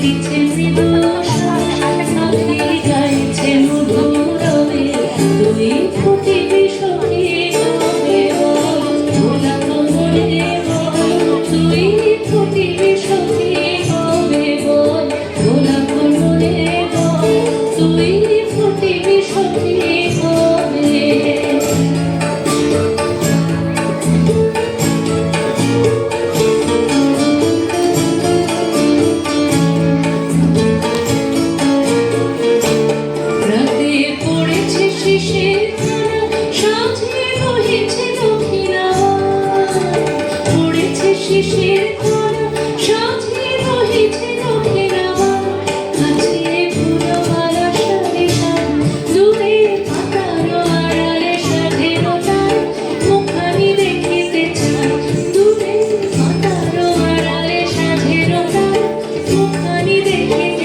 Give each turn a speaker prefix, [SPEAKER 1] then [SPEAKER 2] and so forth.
[SPEAKER 1] দিচ্ছে মৃদু শ্বাস, পাখি গাইছে মধুর রবে, তুই ফুটিবি সখী কবে বল, ভোলা কমলে বল, তুই ফুটিবি সখী কবে বল, ভোলা কমলে বল, তুই ফুটিবি সখী কবে। শিশির কণা সাথে রহিছে দক্ষিণা, কাছে ফুলমালা সারি সারি, দূরে পাতার আড়ালে স্বাধীনতা, মুখখানি দেখিতে চাই, দূরে পাতার আড়ালে স্বাধীনতা, মুখখানি দেখিতে